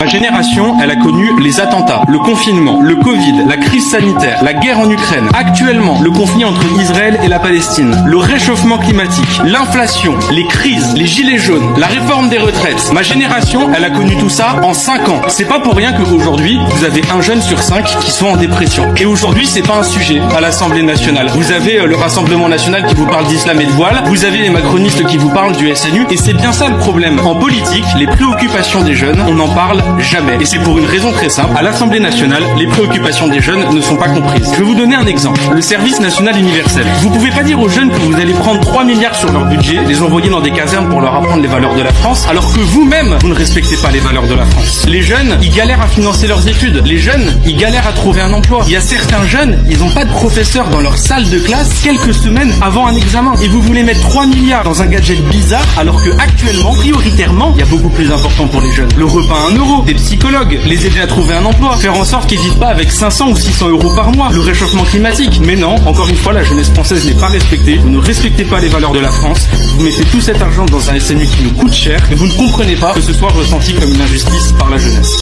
génération, elle a connu les attentats, le confinement, le Covid, la crise sanitaire, la guerre en Ukraine, actuellement le conflit entre Israël et la Palestine, le réchauffement climatique, l'inflation, les crises, les gilets jaunes, la réforme des retraites. Ma génération, elle a connu tout ça en 5 ans. C'est pas pour rien qu'aujourd'hui, vous avez un jeune sur 5 qui sont en dépression. Et aujourd'hui, c'est pas un sujet à l'Assemblée nationale. Vous avez le Rassemblement national qui vous parle d'islam et de voile, vous avez les macronistes qui vous parlent du SNU, et c'est bien ça le problème. En politique, les préoccupations des jeunes, on n'en parle jamais. Et c'est pour une raison très simple. À l'Assemblée nationale, les préoccupations des jeunes ne sont pas comprises. Je vais vous donner un exemple. Le service national universel. Vous pouvez pas dire aux jeunes que vous allez prendre 3 milliards sur leur budget, les envoyer dans des casernes pour leur apprendre les valeurs de la France, alors que vous-même, vous ne respectez pas les valeurs de la France. Les jeunes, ils galèrent à financer leurs études. Les jeunes, ils galèrent à trouver un emploi. Il y a certains jeunes, ils n'ont pas de professeur dans leur salle de classe quelques semaines avant un examen. Et vous voulez mettre 3 milliards dans un gadget bizarre, alors que actuellement, prioritairement, il y a beaucoup plus important pour les jeunes. Le repas à 1 euro, des psychologues, les aider à trouver un emploi, faire en sorte qu'ils vivent pas avec 500 ou 600 euros par mois, le réchauffement climatique. Mais non, encore une fois, la jeunesse française n'est pas respectée. Vous ne respectez pas les valeurs de la France. Vous mettez tout cet argent dans un SNU qui nous coûte cher et vous ne comprenez pas que ce soit ressenti comme une injustice par la jeunesse.